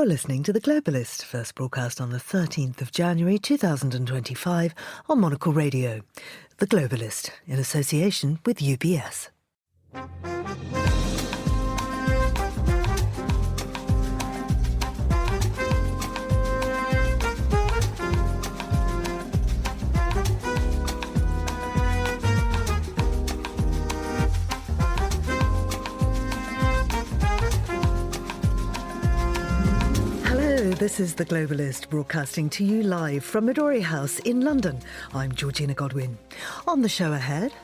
You're listening to The Globalist, first broadcast on the 13th of January 2025 on Monocle Radio. The Globalist, in association with UBS. This is The Globalist, broadcasting to you live from Midori House in London. I'm Georgina Godwin. On the show ahead...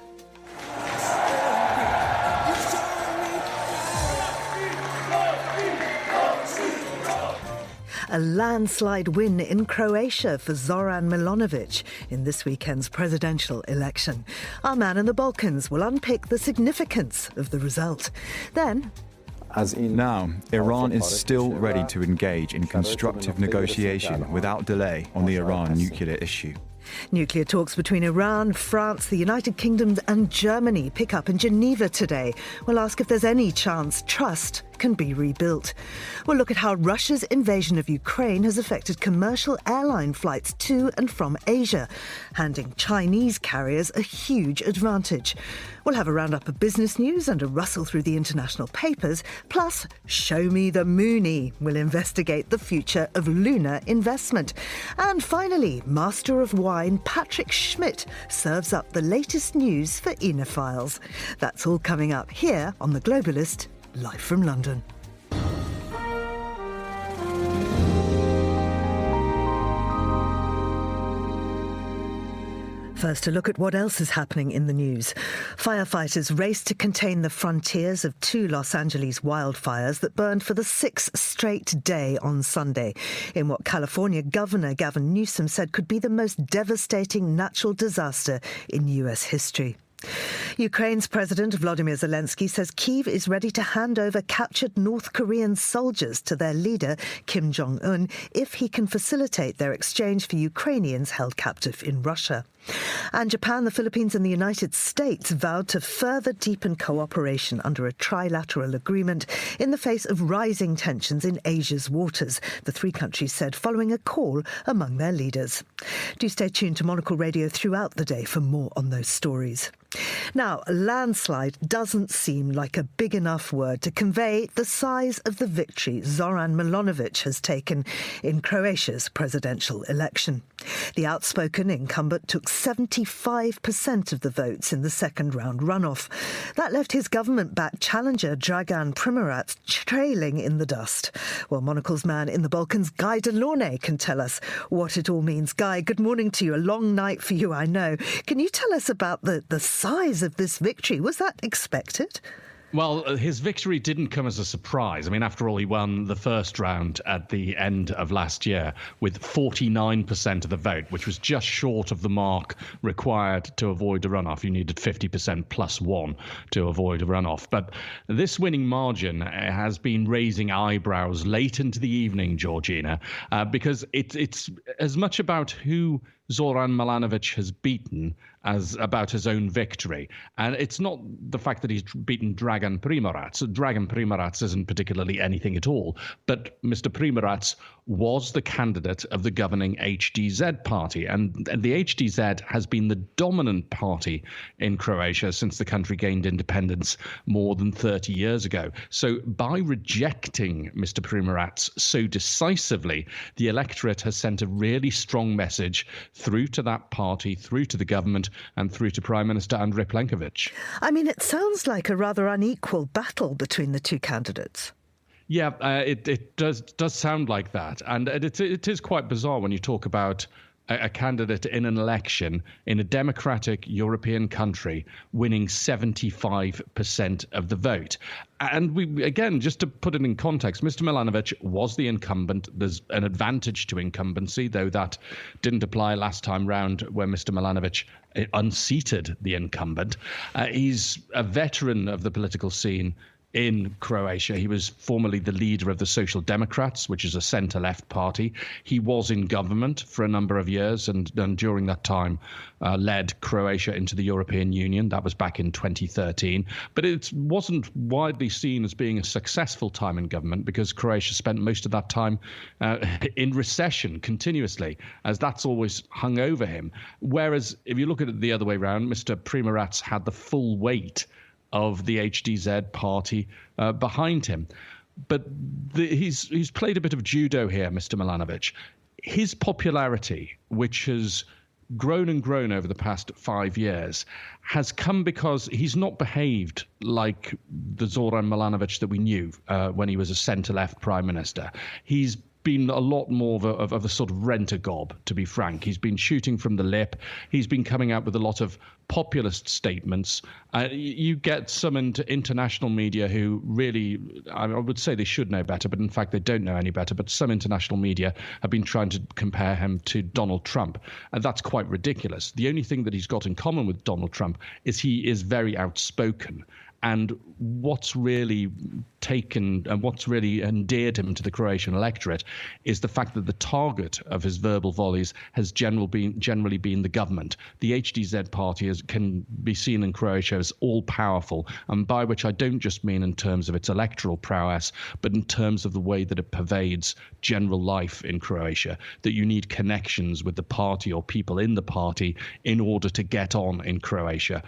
a landslide win in Croatia for Zoran Milanovic in this weekend's presidential election. Our man in the Balkans will unpick the significance of the result. Then... Now, Iran is still ready to engage in constructive negotiation without delay on the Iran nuclear issue. Nuclear talks between Iran, France, the United Kingdom and Germany pick up in Geneva today. We'll ask if there's any chance trust can be rebuilt. We'll look at how Russia's invasion of Ukraine has affected commercial airline flights to and from Asia, handing Chinese carriers a huge advantage. We'll have a roundup of business news and a rustle through the international papers, plus Show Me the Mooney. We'll investigate the future of lunar investment. And finally, Master of Wine Patrick Schmitt serves up the latest news for oenophiles. That's all coming up here on The Globalist, live from London. First, a look at what else is happening in the news. Firefighters race to contain the frontiers of two Los Angeles wildfires that burned for the sixth straight day on Sunday, in what California Governor Gavin Newsom said could be the most devastating natural disaster in US history. Ukraine's President Volodymyr Zelensky says Kyiv is ready to hand over captured North Korean soldiers to their leader, Kim Jong-un, if he can facilitate their exchange for Ukrainians held captive in Russia. And Japan, the Philippines and the United States vowed to further deepen cooperation under a trilateral agreement in the face of rising tensions in Asia's waters, the three countries said following a call among their leaders. Do stay tuned to Monocle Radio throughout the day for more on those stories. Now, landslide doesn't seem like a big enough word to convey the size of the victory Zoran Milanovic has taken in Croatia's presidential election. The outspoken incumbent took 75% of the votes in the second round runoff. That left his government-backed challenger Dragan Primorac trailing in the dust. Well, Monocle's man in the Balkans, Guy Delaunay, can tell us what it all means. Guy, good morning to you. A long night for you, I know. Can you tell us about the size of this victory? Was that expected? Well, his victory didn't come as a surprise. I mean, after all, he won the first round at the end of last year with 49% of the vote, which was just short of the mark required to avoid a runoff. You needed 50% plus one to avoid a runoff. But this winning margin has been raising eyebrows late into the evening, Georgina, because it's as much about who Zoran Milanovic has beaten as about his own victory. And it's not the fact that he's beaten Dragan Primorac. Dragan Primorac isn't particularly anything at all. But Mr. Primorac was the candidate of the governing HDZ party. And the HDZ has been the dominant party in Croatia since the country gained independence more than 30 years ago. So by rejecting Mr. Primorac so decisively, the electorate has sent a really strong message through to that party, through to the government, and through to Prime Minister Andrej Plenković. I mean, it sounds like a rather unequal battle between the two candidates. Yeah, it does sound like that. And it is quite bizarre when you talk about a candidate in an election in a democratic European country winning 75% of the vote. And we, again, just to put it in context, Mr. Milanovic was the incumbent. There's an advantage to incumbency, though that didn't apply last time round where Mr. Milanovic unseated the incumbent. He's a veteran of the political scene in Croatia. He was formerly the leader of the Social Democrats, which is a centre-left party. He was in government for a number of years and during that time led Croatia into the European Union. That was back in 2013. But it wasn't widely seen as being a successful time in government because Croatia spent most of that time in recession continuously, as that's always hung over him. Whereas if you look at it the other way around, Mr. Primorac had the full weight of the HDZ party behind him. But he's played a bit of judo here, Mr. Milanovic. His popularity, which has grown and grown over the past 5 years, has come because he's not behaved like the Zoran Milanovic that we knew when he was a centre-left prime minister. He's been a lot more of a sort of rent-a-gob, to be frank. He's been shooting from the lip. He's been coming out with a lot of populist statements. You get some international media who really, I would say they should know better, but in fact they don't know any better. But some international media have been trying to compare him to Donald Trump. And that's quite ridiculous. The only thing that he's got in common with Donald Trump is he is very outspoken. And what's really taken and what's really endeared him to the Croatian electorate is the fact that the target of his verbal volleys has generally been the government. The HDZ party can be seen in Croatia as all-powerful, and by which I don't just mean in terms of its electoral prowess, but in terms of the way that it pervades general life in Croatia, that you need connections with the party or people in the party in order to get on in Croatia.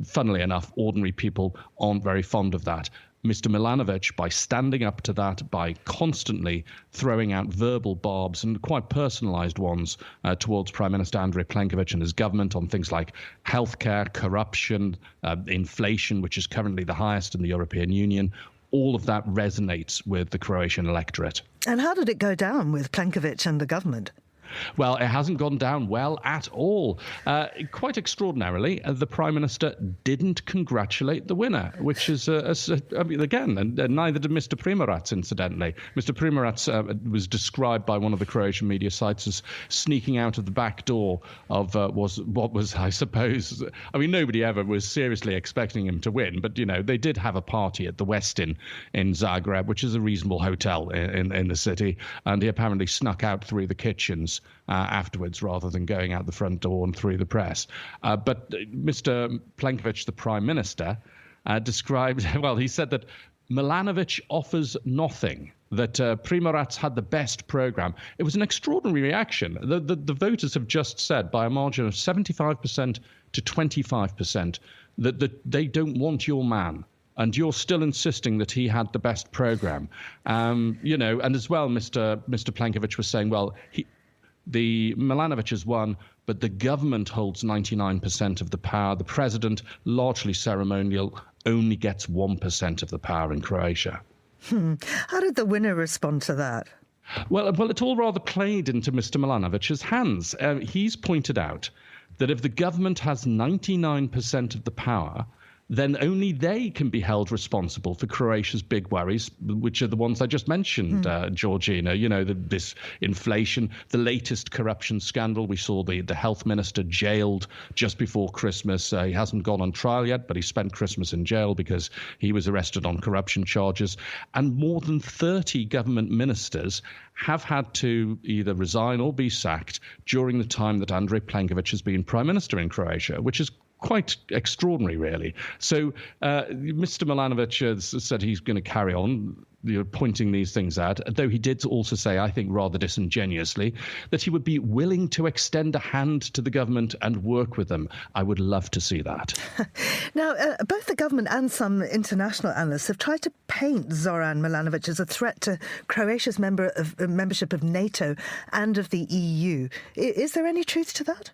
Funnily enough, ordinary people aren't very fond of that. Mr. Milanovic, by standing up to that, by constantly throwing out verbal barbs and quite personalised ones towards Prime Minister Andrej Plenković and his government on things like healthcare, corruption, inflation, which is currently the highest in the European Union, all of that resonates with the Croatian electorate. And how did it go down with Plenković and the government? Well, it hasn't gone down well at all. Quite extraordinarily, the Prime Minister didn't congratulate the winner, which is, again, and neither did Mr. Primorac, incidentally. Mr. Primorac was described by one of the Croatian media sites as sneaking out of the back door of what was, I suppose, I mean, nobody ever was seriously expecting him to win, but, you know, they did have a party at the Westin in Zagreb, which is a reasonable hotel in the city, and he apparently snuck out through the kitchens afterwards rather than going out the front door and through the press. But Mr. Plenković, the Prime Minister, described, well, he said that Milanovic offers nothing, that Primorac had the best programme. It was an extraordinary reaction. The voters have just said by a margin of 75% to 25% that they don't want your man. And you're still insisting that he had the best programme. You know, and as well, Mr. Plenković was saying, well, the Milanovic has won, but the government holds 99% of the power. The president, largely ceremonial, only gets 1% of the power in Croatia. How did the winner respond to that? Well, it all rather played into Mr. Milanovic's hands. He's pointed out that if the government has 99% of the power, then only they can be held responsible for Croatia's big worries, which are the ones I just mentioned, Georgina. You know, this inflation, the latest corruption scandal. We saw the health minister jailed just before Christmas. He hasn't gone on trial yet, but he spent Christmas in jail because he was arrested on corruption charges. And more than 30 government ministers have had to either resign or be sacked during the time that Andrej Plenković has been prime minister in Croatia, which is quite extraordinary, really. So Mr. Milanovic has said he's going to carry on pointing these things out, though he did also say, I think rather disingenuously, that he would be willing to extend a hand to the government and work with them. I would love to see that. Now, both the government and some international analysts have tried to paint Zoran Milanovic as a threat to Croatia's membership of NATO and of the EU. Is there any truth to that?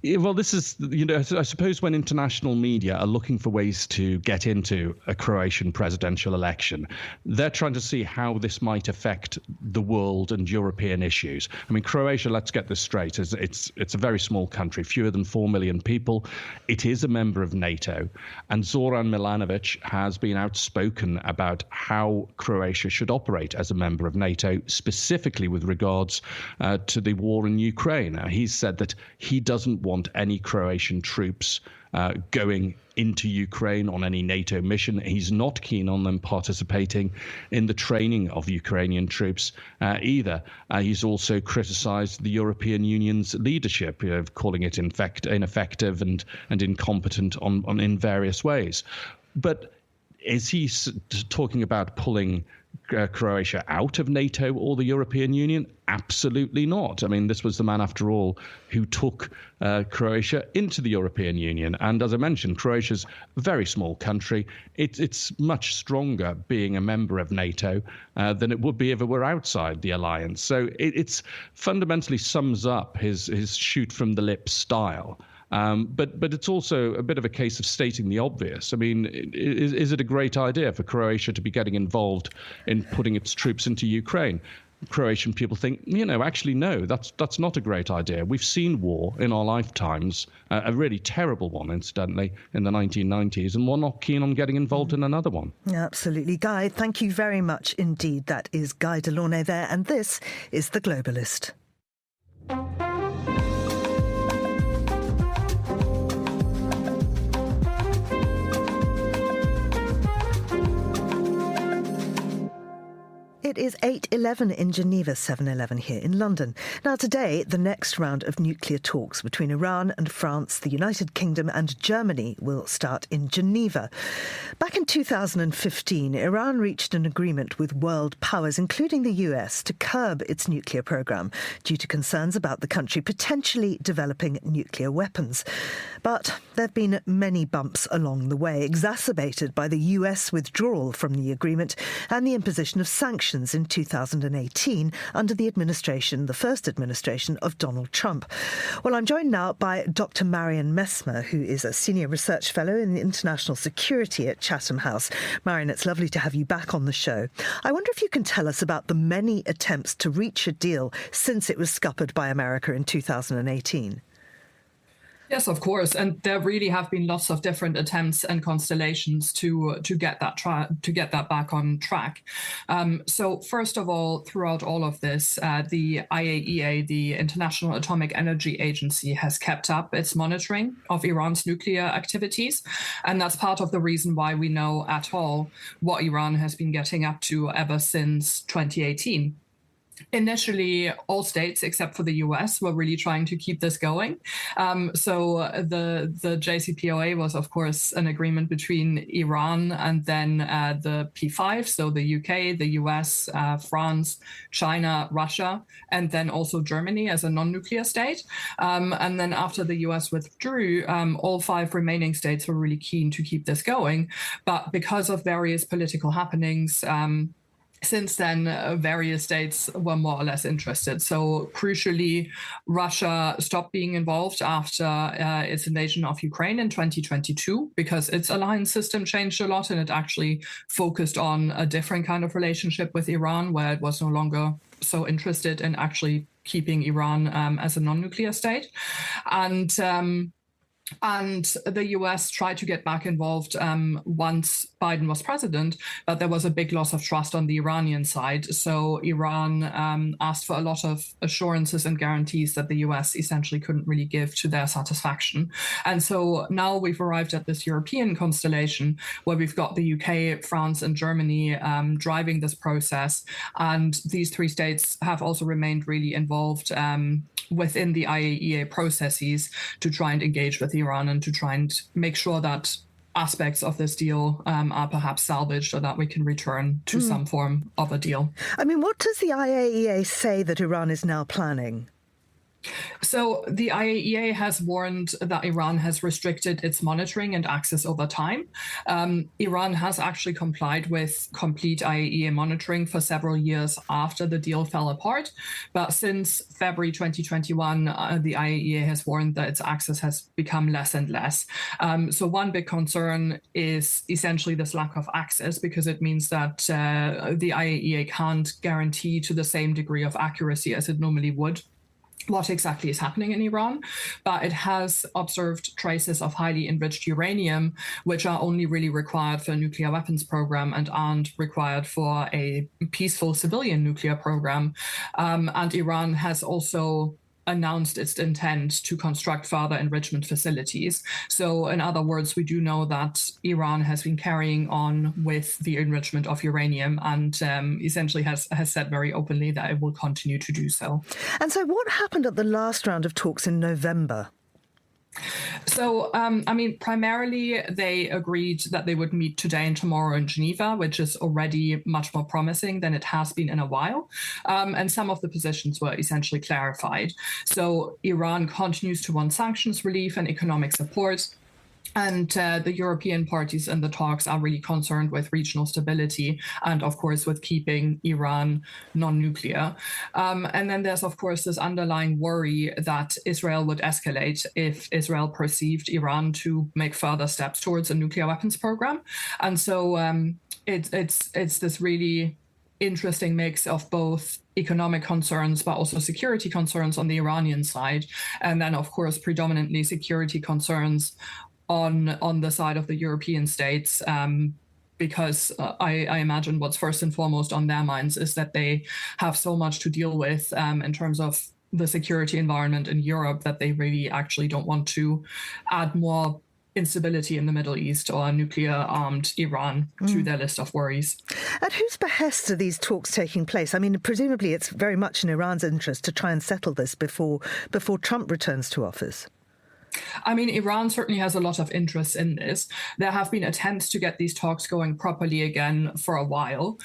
Well, this is, you know, I suppose when international media are looking for ways to get into a Croatian presidential election, they're trying to see how this might affect the world and European issues. I mean, Croatia, let's get this straight, it's a very small country, fewer than 4 million people. It is a member of NATO, and Zoran Milanovic has been outspoken about how Croatia should operate as a member of NATO, specifically with regards to the war in Ukraine. He's said that he doesn't want any Croatian troops going into Ukraine on any NATO mission. He's not keen on them participating in the training of Ukrainian troops either. He's also criticized the European Union's leadership, calling it ineffective and incompetent in various ways. But is he talking about pulling Croatia out of NATO or the European Union? Absolutely not. I mean, this was the man, after all, who took Croatia into the European Union. And as I mentioned, Croatia's a very small country. It's much stronger being a member of NATO than it would be if it were outside the alliance. So it's fundamentally sums up his shoot from the lips style. But it's also a bit of a case of stating the obvious. I mean, is it a great idea for Croatia to be getting involved in putting its troops into Ukraine? Croatian people think, actually, no, that's not a great idea. We've seen war in our lifetimes, a really terrible one, incidentally, in the 1990s, and we're not keen on getting involved in another one. Absolutely. Guy, thank you very much indeed. That is Guy Delaunay there, and this is The Globalist. It is 8:11 in Geneva, 7:11 here in London. Now today, the next round of nuclear talks between Iran and France, the United Kingdom and Germany will start in Geneva. Back in 2015, Iran reached an agreement with world powers, including the US, to curb its nuclear program due to concerns about the country potentially developing nuclear weapons. But there have been many bumps along the way, exacerbated by the US withdrawal from the agreement and the imposition of sanctions in 2018 under the first administration of Donald Trump. Well, I'm joined now by Dr. Marion Messmer, who is a senior research fellow in international security at Chatham House. Marion, it's lovely to have you back on the show. I wonder if you can tell us about the many attempts to reach a deal since it was scuppered by America in 2018. Yes, of course, and there really have been lots of different attempts and constellations to get that back on track. So first of all, throughout all of this, the IAEA, the International Atomic Energy Agency, has kept up its monitoring of Iran's nuclear activities, and that's part of the reason why we know at all what Iran has been getting up to ever since 2018. Initially, all states except for the US were really trying to keep this going. So the JCPOA was, of course, an agreement between Iran and then the P5, so the UK, the US, France, China, Russia, and then also Germany as a non-nuclear state. And then after the US withdrew, all 5 remaining states were really keen to keep this going. But because of various political happenings, since then, various states were more or less interested. So crucially, Russia stopped being involved after its invasion of Ukraine in 2022 because its alliance system changed a lot and it actually focused on a different kind of relationship with Iran, where it was no longer so interested in actually keeping Iran as a non-nuclear state. And the US tried to get back involved once Biden was president, but there was a big loss of trust on the Iranian side. So Iran asked for a lot of assurances and guarantees that the US essentially couldn't really give to their satisfaction. And so now we've arrived at this European constellation where we've got the UK, France, and Germany driving this process. And these 3 states have also remained really involved within the IAEA processes to try and engage with Iran and to try and make sure that aspects of this deal are perhaps salvaged or that we can return to some form of a deal. I mean, what does the IAEA say that Iran is now planning? So the IAEA has warned that Iran has restricted its monitoring and access over time. Iran has actually complied with complete IAEA monitoring for several years after the deal fell apart. But since February 2021, the IAEA has warned that its access has become less and less. So one big concern is essentially this lack of access, because it means that the IAEA can't guarantee to the same degree of accuracy as it normally would what exactly is happening in Iran, but it has observed traces of highly enriched uranium, which are only really required for a nuclear weapons program and aren't required for a peaceful civilian nuclear program. And Iran has also announced its intent to construct further enrichment facilities. So in other words, we do know that Iran has been carrying on with the enrichment of uranium and essentially has said very openly that it will continue to do so. And so what happened at the last round of talks in November? So, primarily they agreed that they would meet today and tomorrow in Geneva, which is already much more promising than it has been in a while. And some of the positions were essentially clarified. So Iran continues to want sanctions relief and economic support. And the European parties in the talks are really concerned with regional stability and, of course, with keeping Iran non-nuclear. And then there's, of course, this underlying worry that Israel would escalate if Israel perceived Iran to make further steps towards a nuclear weapons program. And so it's this really interesting mix of both economic concerns, but also security concerns on the Iranian side. And then, of course, predominantly security concerns on the side of the European states, because I imagine what's first and foremost on their minds is that they have so much to deal with in terms of the security environment in Europe that they really actually don't want to add more instability in the Middle East or nuclear-armed Iran to their list of worries. At whose behest are these talks taking place? I mean, presumably it's very much in Iran's interest to try and settle this before Trump returns to office. I mean, Iran certainly has a lot of interest in this. There have been attempts to get these talks going properly again for a while.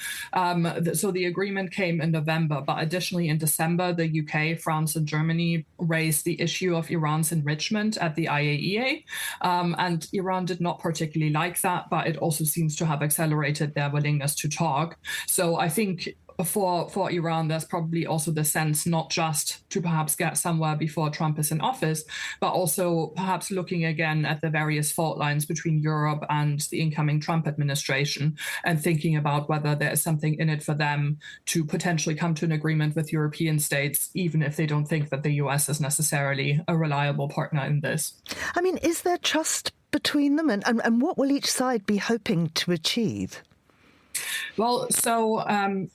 So the agreement came in November, but additionally in December, the UK, France, and Germany raised the issue of Iran's enrichment at the IAEA. And Iran did not particularly like that, but it also seems to have accelerated their willingness to talk. So I think for Iran, there's probably also the sense not just to perhaps get somewhere before Trump is in office, but also perhaps looking again at the various fault lines between Europe and the incoming Trump administration and thinking about whether there is something in it for them to potentially come to an agreement with European states, even if they don't think that the US is necessarily a reliable partner in this. I mean, is there trust between them? And what will each side be hoping to achieve? Well, so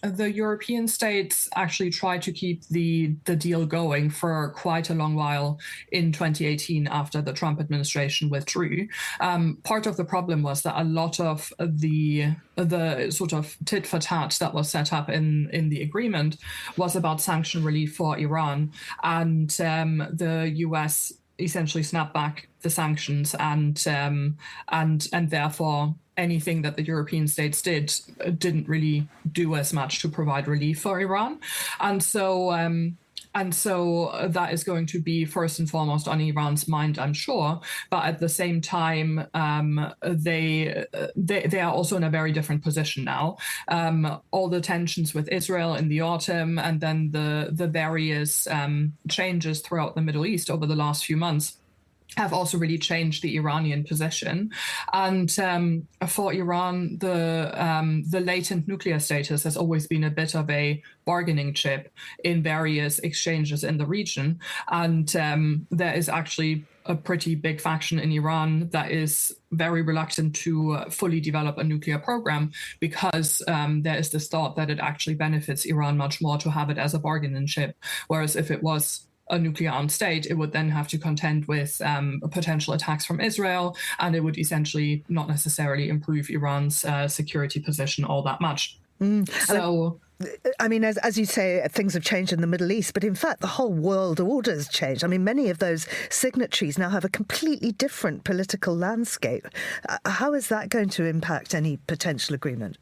the European states actually tried to keep the deal going for quite a long while in 2018 after the Trump administration withdrew. Part of the problem was that a lot of the sort of tit for tat that was set up in the agreement was about sanction relief for Iran, and the US essentially snapped back the sanctions, and therefore anything that the European states didn't really do as much to provide relief for Iran. And so that is going to be first and foremost on Iran's mind, I'm sure. But at the same time, they are also in a very different position now. All the tensions with Israel in the autumn, and then the various changes throughout the Middle East over the last few months have also really changed the Iranian position. And for Iran, the latent nuclear status has always been a bit of a bargaining chip in various exchanges in the region. And there is actually a pretty big faction in Iran that is very reluctant to fully develop a nuclear program because there is this thought that it actually benefits Iran much more to have it as a bargaining chip. Whereas if it was a nuclear-armed state, it would then have to contend with potential attacks from Israel, and it would essentially not necessarily improve Iran's security position all that much. So, I mean, as you say, things have changed in the Middle East, but in fact, the whole world order has changed. I mean, many of those signatories now have a completely different political landscape. How is that going to impact any potential agreement?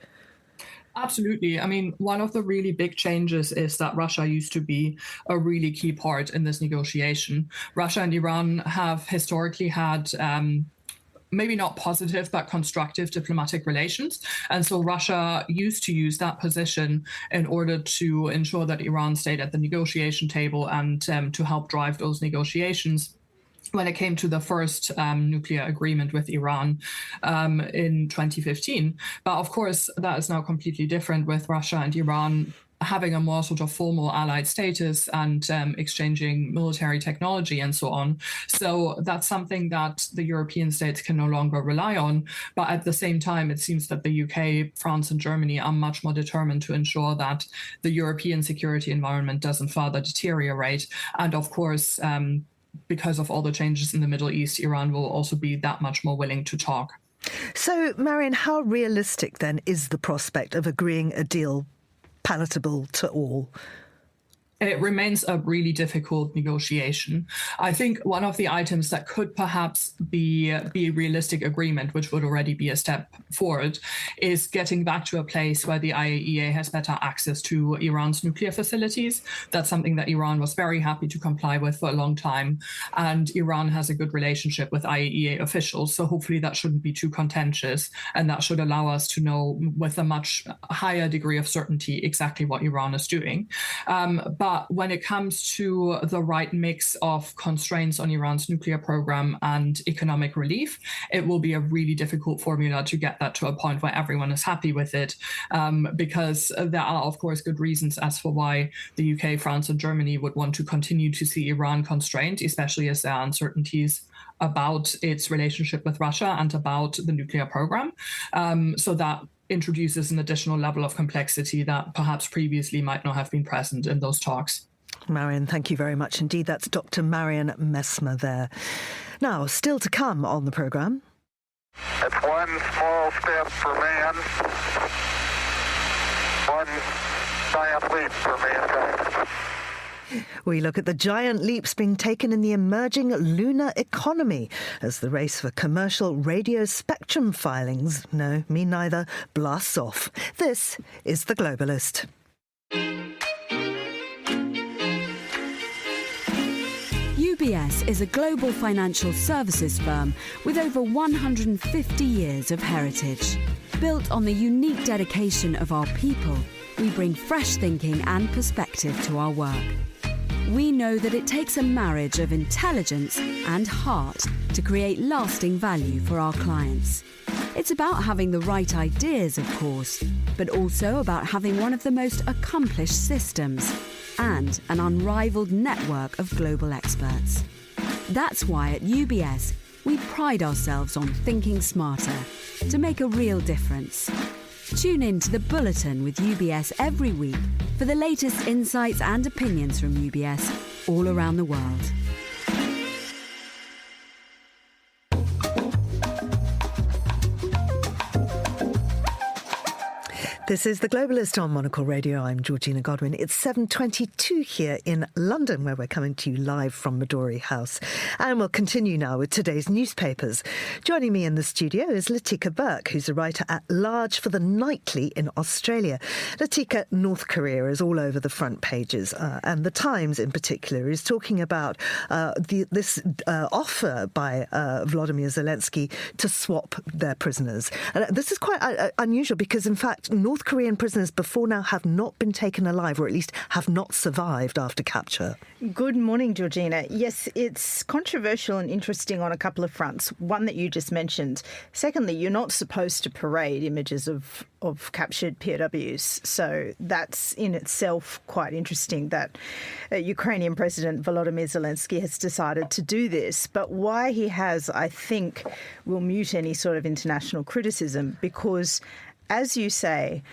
Absolutely. I mean, one of the really big changes is that Russia used to be a really key part in this negotiation. Russia and Iran have historically had maybe not positive, but constructive diplomatic relations. And so Russia used to use that position in order to ensure that Iran stayed at the negotiation table and to help drive those negotiations when it came to the first nuclear agreement with Iran in 2015. But of course, that is now completely different with Russia and Iran having a more sort of formal allied status and exchanging military technology and so on. So that's something that the European states can no longer rely on. But at the same time, it seems that the UK, France, and Germany are much more determined to ensure that the European security environment doesn't further deteriorate. And of course, because of all the changes in the Middle East, Iran will also be that much more willing to talk. So, Marion, how realistic then is the prospect of agreeing a deal palatable to all? It remains a really difficult negotiation. I think one of the items that could perhaps be a realistic agreement, which would already be a step forward, is getting back to a place where the IAEA has better access to Iran's nuclear facilities. That's something that Iran was very happy to comply with for a long time. And Iran has a good relationship with IAEA officials. So hopefully that shouldn't be too contentious. And that should allow us to know with a much higher degree of certainty exactly what Iran is doing. But when it comes to the right mix of constraints on Iran's nuclear program and economic relief, it will be a really difficult formula to get that to a point where everyone is happy with it, because there are, of course, good reasons as for why the UK, France, and Germany would want to continue to see Iran constrained, especially as there are uncertainties about its relationship with Russia and about the nuclear program. So that introduces an additional level of complexity that perhaps previously might not have been present in those talks. Marion, thank you very much indeed. That's Dr. Marion Messmer there. Now, still to come on the programme. It's one small step for man, one giant leap for mankind. We look at the giant leaps being taken in the emerging lunar economy as the race for commercial radio spectrum filings, no, me neither, blasts off. This is The Globalist. UBS is a global financial services firm with over 150 years of heritage. Built on the unique dedication of our people, we bring fresh thinking and perspective to our work. We know that it takes a marriage of intelligence and heart to create lasting value for our clients. It's about having the right ideas, of course, but also about having one of the most accomplished systems and an unrivaled network of global experts. That's why at UBS, we pride ourselves on thinking smarter to make a real difference. Tune in to The Bulletin with UBS every week for the latest insights and opinions from UBS all around the world. This is The Globalist on Monocle Radio. I'm Georgina Godwin. It's 7:22 here in London, where we're coming to you live from Midori House. And we'll continue now with today's newspapers. Joining me in the studio is Latika Burke, who's a writer at large for The Nightly in Australia. Latika, North Korea is all over the front pages, and The Times in particular is talking about this offer by Volodymyr Zelensky to swap their prisoners. And this is quite unusual because, in fact, North Korean prisoners before now have not been taken alive, or at least have not survived after capture. Good morning, Georgina. Yes, it's controversial and interesting on a couple of fronts. One that you just mentioned. Secondly, you're not supposed to parade images of captured POWs. So that's in itself quite interesting that Ukrainian President Volodymyr Zelensky has decided to do this. But why he has, I think, will mute any sort of international criticism because, as you say,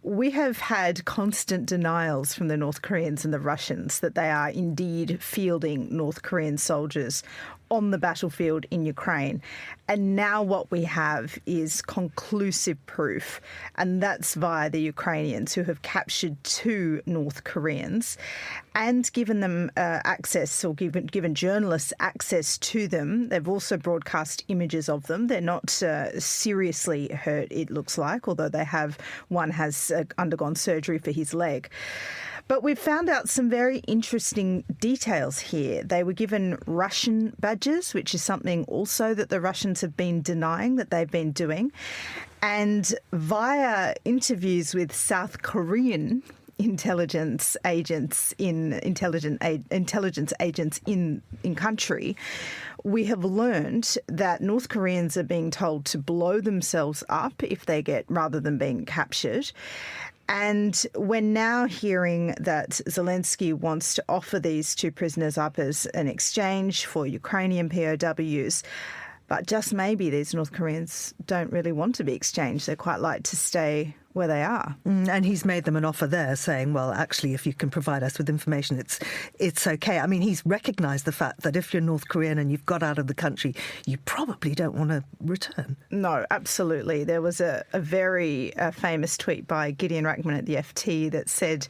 we have had constant denials from the North Koreans and the Russians that they are indeed fielding North Korean soldiers on the battlefield in Ukraine. And now what we have is conclusive proof, and that's via the Ukrainians, who have captured 2 North Koreans and given them access, or given journalists access to them. They've also broadcast images of them. They're not seriously hurt, it looks like, although one has undergone surgery for his leg. But we've found out some very interesting details here. They were given Russian badges, which is something also that the Russians have been denying that they've been doing. And via interviews with South Korean intelligence agents in country, we have learned that North Koreans are being told to blow themselves up if they rather than being captured. And we're now hearing that Zelensky wants to offer these 2 prisoners up as an exchange for Ukrainian POWs. But just maybe these North Koreans don't really want to be exchanged. They quite like to stay where they are. And he's made them an offer there saying, well, actually, if you can provide us with information, it's okay. I mean, he's recognised the fact that if you're North Korean and you've got out of the country, you probably don't want to return. No, absolutely. There was a very famous tweet by Gideon Rackman at the FT that said,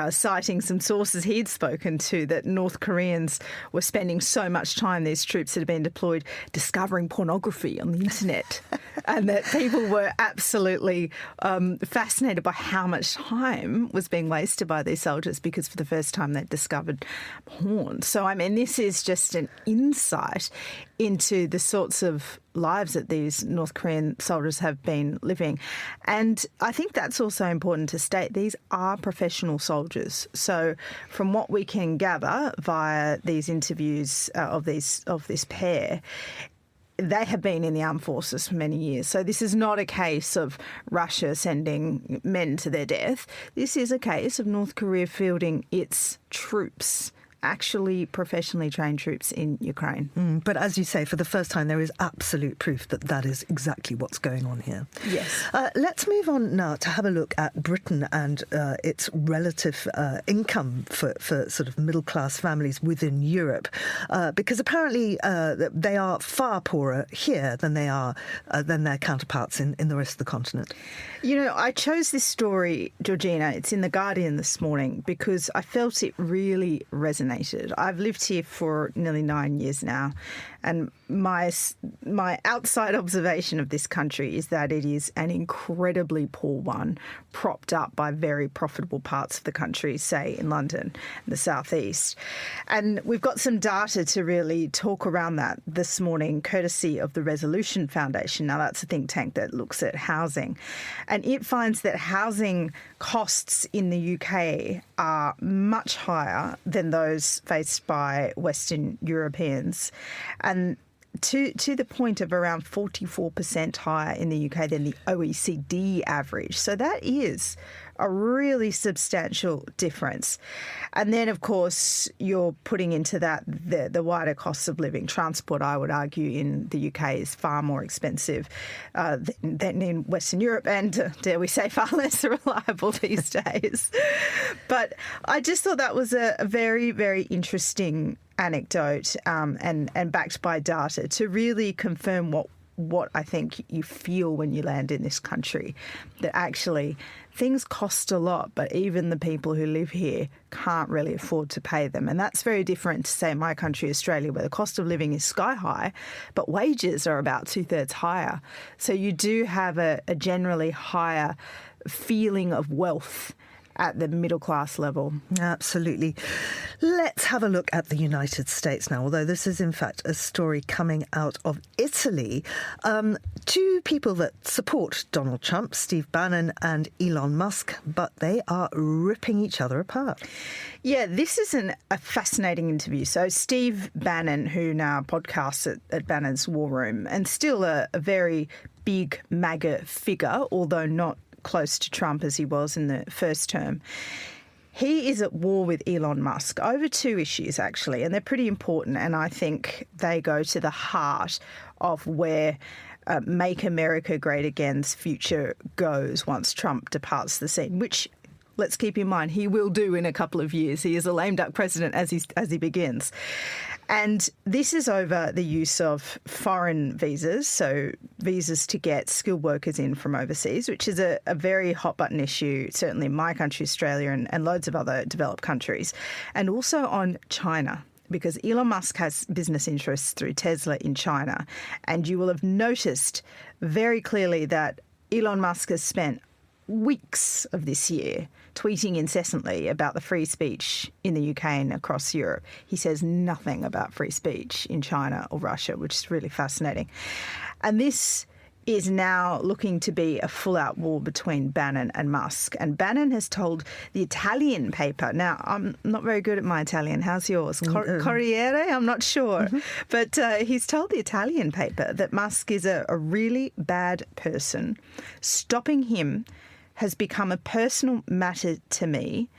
citing some sources he'd spoken to, that North Koreans were spending so much time, these troops that had been deployed, discovering pornography on the internet, and that people were absolutely fascinated by how much time was being wasted by these soldiers because for the first time they'd discovered porn. So, I mean, this is just an insight into the sorts of lives that these North Korean soldiers have been living. And I think that's also important to state. These are professional soldiers. So from what we can gather via these interviews of this pair, they have been in the armed forces for many years. So this is not a case of Russia sending men to their death. This is a case of North Korea fielding its troops, actually professionally trained troops in Ukraine. But as you say, for the first time, there is absolute proof that that is exactly what's going on here. Yes. Let's move on now to have a look at Britain and its relative income for sort of middle-class families within Europe, because apparently they are far poorer here than they are than their counterparts in the rest of the continent. You know, I chose this story, Georgina, it's in The Guardian this morning, because I felt it really resonated. I've lived here for nearly 9 years now, and my outside observation of this country is that it is an incredibly poor one, propped up by very profitable parts of the country, say in London and the southeast. And we've got some data to really talk around that this morning, courtesy of the Resolution Foundation. Now, that's a think tank that looks at housing. And it finds that housing costs in the UK are much higher than those faced by Western Europeans. And to the point of around 44% higher in the UK than the OECD average. So that is a really substantial difference. And then, of course, you're putting into that the wider costs of living. Transport, I would argue, in the UK is far more expensive than in Western Europe and, dare we say, far less reliable these days. But I just thought that was a very, very interesting anecdote and backed by data to really confirm what I think you feel when you land in this country, that actually things cost a lot, but even the people who live here can't really afford to pay them. And that's very different to, say, my country, Australia, where the cost of living is sky high, but wages are about 2/3 higher. So you do have a generally higher feeling of wealth at the middle class level. Absolutely. Let's have a look at the United States now, although this is in fact a story coming out of Italy. Two people that support Donald Trump, Steve Bannon and Elon Musk, but they are ripping each other apart. Yeah, this is a fascinating interview. So Steve Bannon, who now podcasts at Bannon's War Room, and still a very big MAGA figure, although not close to Trump as he was in the first term. He is at war with Elon Musk over two issues, actually, and they're pretty important, and I think they go to the heart of where Make America Great Again's future goes once Trump departs the scene, which, let's keep in mind, he will do in a couple of years. He is a lame duck president as he begins. And this is over the use of foreign visas, so visas to get skilled workers in from overseas, which is a very hot-button issue, certainly in my country, Australia, and loads of other developed countries, and also on China, because Elon Musk has business interests through Tesla in China. And you will have noticed very clearly that Elon Musk has spent weeks of this year tweeting incessantly about the free speech in the UK and across Europe. He says nothing about free speech in China or Russia, which is really fascinating. And this is now looking to be a full-out war between Bannon and Musk. And Bannon has told the Italian paper, now I'm not very good at my Italian, how's yours? Corriere? I'm not sure. Mm-hmm. But he's told the Italian paper that Musk is a really bad person, stopping him has become a personal matter to me.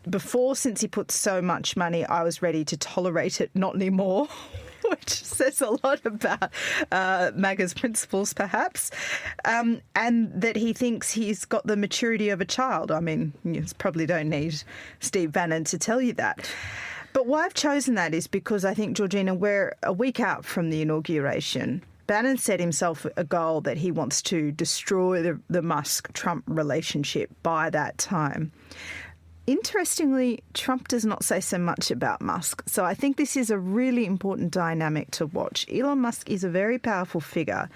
Before, since he put so much money, I was ready to tolerate it, not anymore, which says a lot about MAGA's principles, perhaps, and that he thinks he's got the maturity of a child. I mean, you probably don't need Steve Bannon to tell you that. But why I've chosen that is because I think, Georgina, we're a week out from the inauguration. Bannon set himself a goal that he wants to destroy the Musk-Trump relationship by that time. Interestingly, Trump does not say so much about Musk. So I think this is a really important dynamic to watch. Elon Musk is a very powerful figure,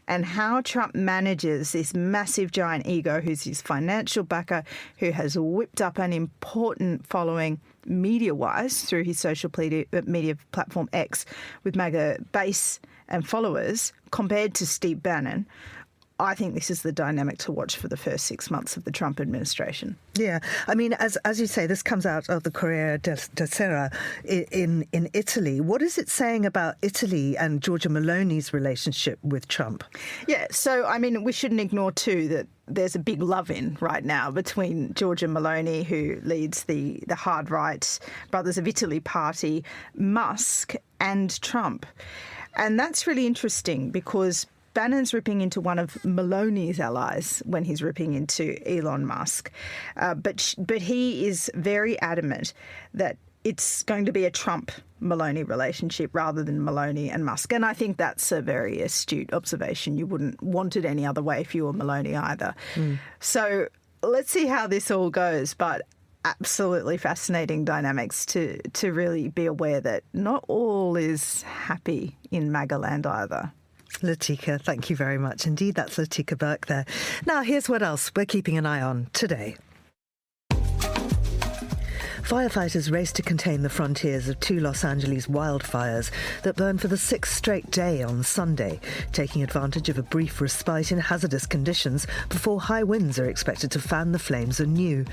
and how Trump manages this massive giant ego, who's his financial backer, who has whipped up an important following media-wise through his social media platform X with MAGA base and followers, compared to Steve Bannon. I think this is the dynamic to watch for the first 6 months of the Trump administration. Yeah. I mean, as you say, this comes out of the Corriere della Sera in Italy. What is it saying about Italy and Giorgia Meloni's relationship with Trump? Yeah. So, I mean, we shouldn't ignore, too, that there's a big love-in right now between Giorgia Meloni, who leads the hard-right Brothers of Italy party, Musk and Trump. And that's really interesting because Bannon's ripping into one of Meloni's allies when he's ripping into Elon Musk. But he is very adamant that it's going to be a Trump-Meloni relationship rather than Meloni and Musk. And I think that's a very astute observation. You wouldn't want it any other way if you were Meloni either. So let's see how this all goes. But absolutely fascinating dynamics to really be aware that not all is happy in MAGA land either. Latika, thank you very much indeed. That's Latika Burke there. Now, here's what else we're keeping an eye on today. Firefighters race to contain the frontiers of 2 Los Angeles wildfires that burned for the 6th straight day on Sunday, taking advantage of a brief respite in hazardous conditions before high winds are expected to fan the flames anew.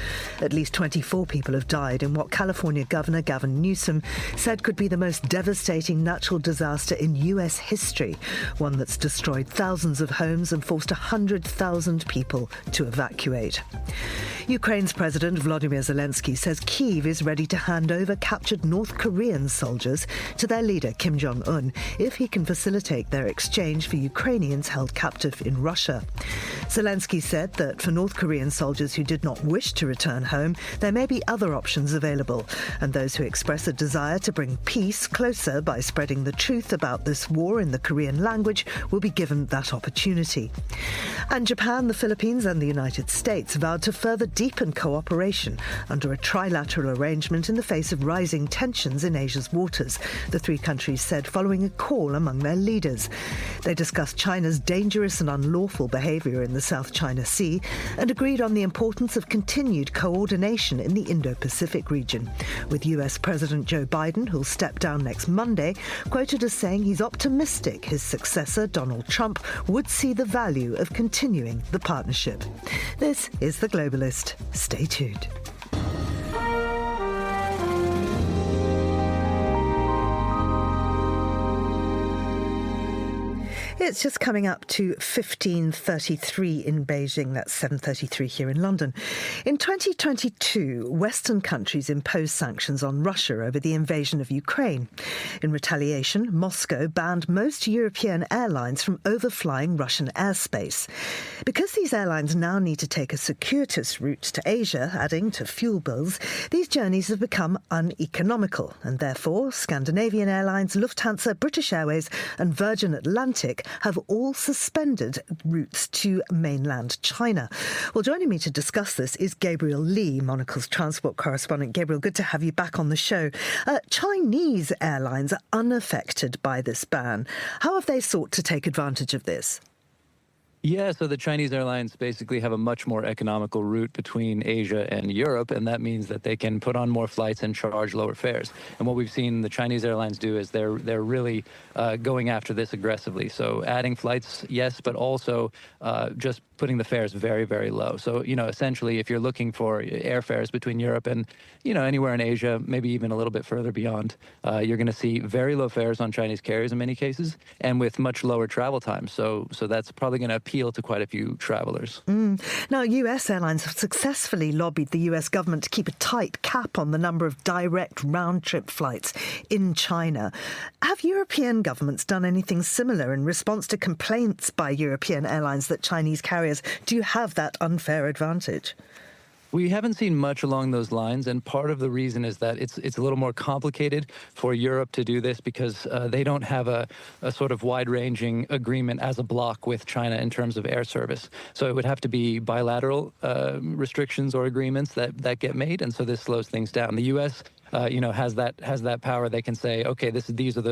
At least 24 people have died in what California Governor Gavin Newsom said could be the most devastating natural disaster in U.S. history, one that's destroyed thousands of homes and forced 100,000 people to evacuate. Ukraine's President Volodymyr Zelensky says Kyiv is ready to hand over captured North Korean soldiers to their leader Kim Jong-un if he can facilitate their exchange for Ukrainians held captive in Russia. Zelensky said that for North Korean soldiers who did not wish to return home, there may be other options available, and those who express a desire to bring peace closer by spreading the truth about this war in the Korean language will be given that opportunity. And Japan, the Philippines and the United States vowed to further deepen cooperation under a trilateral arrangement in the face of rising tensions in Asia's waters, the 3 countries said following a call among their leaders. They discussed China's dangerous and unlawful behaviour in the South China Sea and agreed on the importance of continued coordination in the Indo-Pacific region, with US President Joe Biden, who'll step down next Monday, quoted as saying he's optimistic his successor, Donald Trump, would see the value of continuing the partnership. This is The Globalist. Stay tuned. It's just coming up to 15:33 in Beijing. That's 7:33 here in London. In 2022, Western countries imposed sanctions on Russia over the invasion of Ukraine. In retaliation, Moscow banned most European airlines from overflying Russian airspace. Because these airlines now need to take a circuitous route to Asia, adding to fuel bills, these journeys have become uneconomical, and therefore Scandinavian Airlines, Lufthansa, British Airways and Virgin Atlantic have all suspended routes to mainland China. Well, joining me to discuss this is Gabriel Lee, Monocle's transport correspondent. Gabriel, good to have you back on the show. Chinese airlines are unaffected by this ban. How have they sought to take advantage of this? Yeah, so the Chinese airlines basically have a much more economical route between Asia and Europe, and that means that they can put on more flights and charge lower fares. And what we've seen the Chinese airlines do is they're really going after this aggressively. So adding flights, yes, but also just putting the fares very, very low. So, essentially, if you're looking for airfares between Europe and, anywhere in Asia, maybe even a little bit further beyond, you're going to see very low fares on Chinese carriers in many cases, and with much lower travel times. So that's probably going to appeal appeal to quite a few travelers. Now, US airlines have successfully lobbied the US government to keep a tight cap on the number of direct round-trip flights in China. Have European governments done anything similar in response to complaints by European airlines that Chinese carriers do have that unfair advantage? We haven't seen much along those lines, and part of the reason is that it's a little more complicated for Europe to do this because they don't have a sort of wide-ranging agreement as a bloc with China in terms of air service. So it would have to be bilateral restrictions or agreements that get made, and so this slows things down. The U.S. Has that power. They can say, okay, these are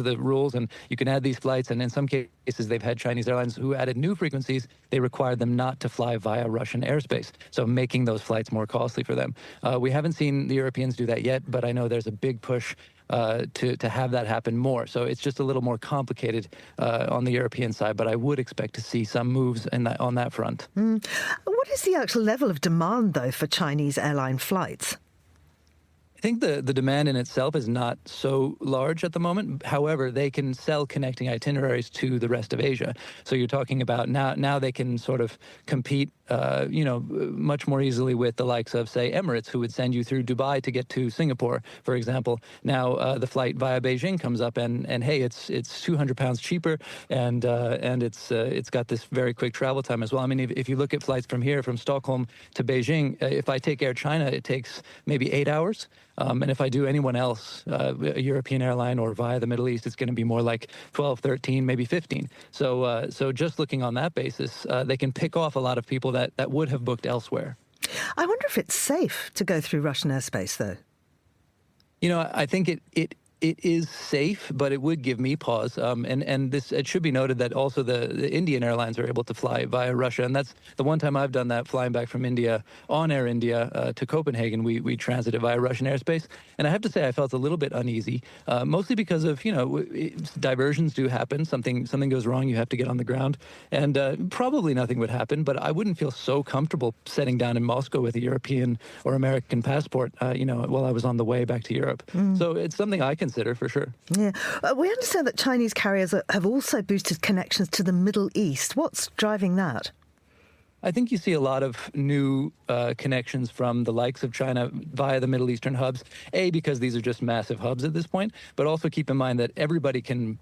the rules, and you can add these flights. And in some cases, they've had Chinese airlines who added new frequencies. They required them not to fly via Russian airspace, so making those flights more costly for them. We haven't seen the Europeans do that yet, but I know there's a big push to have that happen more. So it's just a little more complicated on the European side, but I would expect to see some moves on that front. What is the actual level of demand, though, for Chinese airline flights? I think the demand in itself is not so large at the moment. However, they can sell connecting itineraries to the rest of Asia. So you're talking about now they can sort of compete, much more easily with the likes of, say, Emirates, who would send you through Dubai to get to Singapore, for example. Now the flight via Beijing comes up, and hey, it's 200 pounds cheaper, and it's got this very quick travel time as well. I mean, if you look at flights from here, from Stockholm to Beijing, if I take Air China, it takes maybe 8 hours. And if I do anyone else, a European airline or via the Middle East, it's going to be more like 12, 13, maybe 15. So just looking on that basis, they can pick off a lot of people that would have booked elsewhere. I wonder if it's safe to go through Russian airspace, though. I think it is safe, but it would give me pause. And this, it should be noted that also the Indian airlines are able to fly via Russia. And that's the one time I've done that, flying back from India on Air India to Copenhagen. We transited via Russian airspace. And I have to say I felt a little bit uneasy, mostly because of, diversions do happen. Something goes wrong, you have to get on the ground. And probably nothing would happen, but I wouldn't feel so comfortable setting down in Moscow with a European or American passport, while I was on the way back to Europe. So it's something I consider for sure. Yeah. We understand that Chinese carriers have also boosted connections to the Middle East. What's driving that? I think you see a lot of new connections from the likes of China via the Middle Eastern hubs, because these are just massive hubs at this point, but also keep in mind that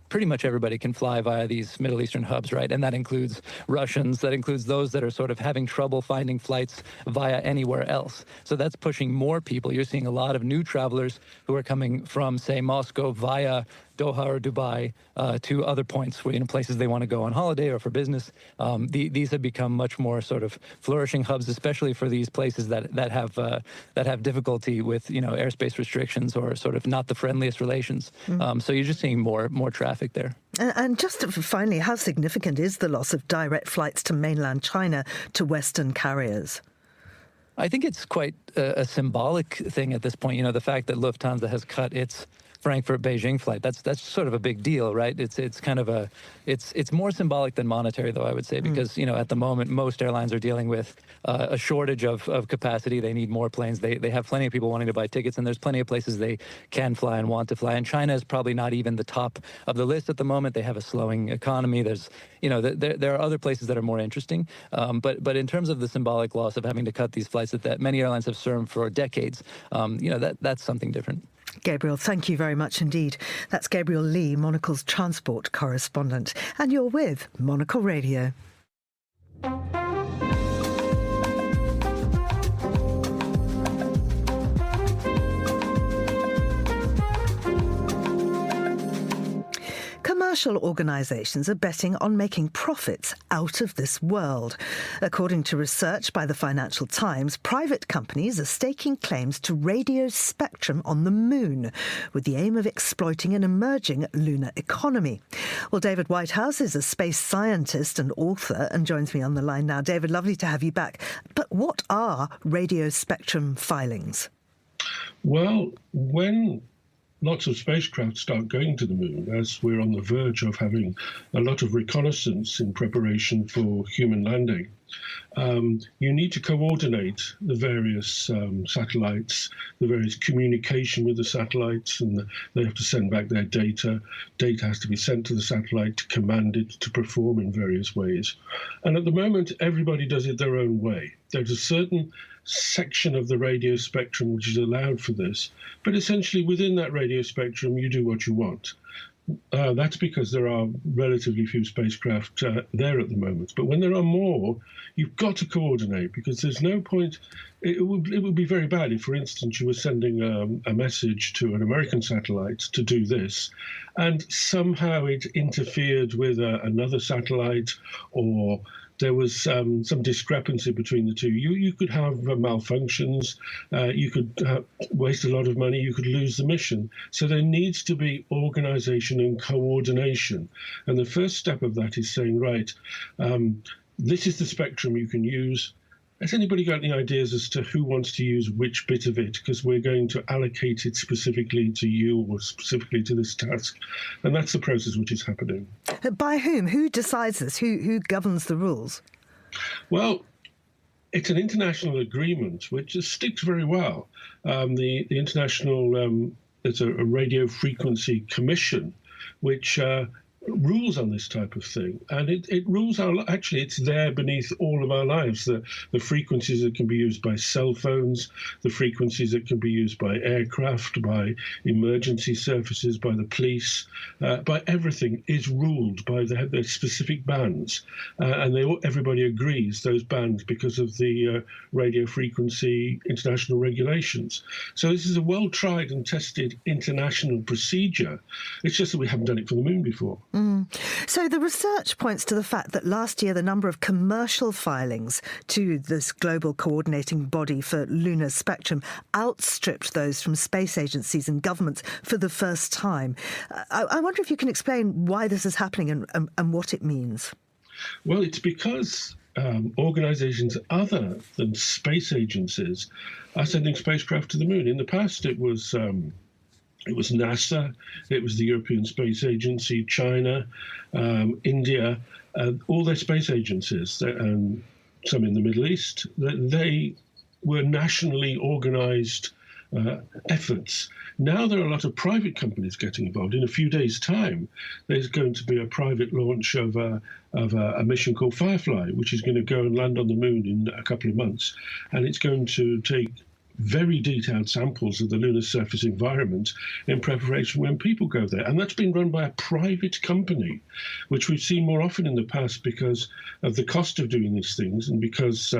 pretty much everybody can fly via these Middle Eastern hubs, right? And that includes Russians, that includes those that are sort of having trouble finding flights via anywhere else. So that's pushing more people. You're seeing a lot of new travelers who are coming from, say, Moscow via Doha or Dubai to other points, where, places they want to go on holiday or for business. These have become much more sort of flourishing hubs, especially for these places that have difficulty with airspace restrictions or sort of not the friendliest relations. So you're just seeing more traffic there. And just finally, how significant is the loss of direct flights to mainland China to Western carriers? I think it's quite a symbolic thing at this point. The fact that Lufthansa has cut its Frankfurt-Beijing flight, that's sort of a big deal, right? It's kind of it's more symbolic than monetary, though, I would say, because at the moment most airlines are dealing with a shortage of capacity. They need more planes. They have plenty of people wanting to buy tickets, and there's plenty of places they can fly and want to fly. And China is probably not even the top of the list at the moment. They have a slowing economy. There's there are other places that are more interesting, but in terms of the symbolic loss of having to cut these flights that many airlines have served for decades, that's something different. Gabriel, thank you very much indeed. That's Gabriel Lee, Monocle's transport correspondent. And you're with Monocle Radio. Commercial organisations are betting on making profits out of this world. According to research by the Financial Times, private companies are staking claims to radio spectrum on the moon with the aim of exploiting an emerging lunar economy. Well, David Whitehouse is a space scientist and author and joins me on the line now. David, lovely to have you back. But what are radio spectrum filings? Well, when lots of spacecraft start going to the moon, as we're on the verge of having a lot of reconnaissance in preparation for human landing, You need to coordinate the various satellites, the various communication with the satellites, and they have to send back their data. Data has to be sent to the satellite to command it to perform in various ways. And at the moment, everybody does it their own way. There's a certain section of the radio spectrum which is allowed for this, but essentially within that radio spectrum, you do what you want. That's because there are relatively few spacecraft there at the moment. But when there are more, you've got to coordinate, because there's no point. It would be very bad if, for instance, you were sending a message to an American satellite to do this, and somehow it interfered with another satellite, or there was some discrepancy between the two. You could have malfunctions, you could waste a lot of money, you could lose the mission. So there needs to be organisation and coordination. And the first step of that is saying, right, this is the spectrum you can use. Has anybody got any ideas as to who wants to use which bit of it? Because we're going to allocate it specifically to you or specifically to this task. And that's the process which is happening. By whom? Who decides this? Who governs the rules? Well, it's an international agreement which sticks very well. The international, it's a radio frequency commission which rules on this type of thing, and it rules actually it's there beneath all of our lives, the frequencies that can be used by cell phones, the frequencies that can be used by aircraft, by emergency services, by the police, by everything is ruled by the specific bands, and everybody agrees those bands because of the radio frequency international regulations. So this is a well-tried and tested international procedure. It's just that we haven't done it for the moon before. So the research points to the fact that last year the number of commercial filings to this global coordinating body for lunar spectrum outstripped those from space agencies and governments for the first time. I wonder if you can explain why this is happening and what it means. Well, it's because organisations other than space agencies are sending spacecraft to the moon. In the past, it was NASA, it was the European Space Agency, China, India, all their space agencies, and some in the Middle East. They were nationally organised efforts. Now there are a lot of private companies getting involved. In a few days' time, there's going to be a private launch of a mission called Firefly, which is going to go and land on the moon in a couple of months, and it's going to take very detailed samples of the lunar surface environment in preparation when people go there. And that's been run by a private company, which we've seen more often in the past because of the cost of doing these things, and because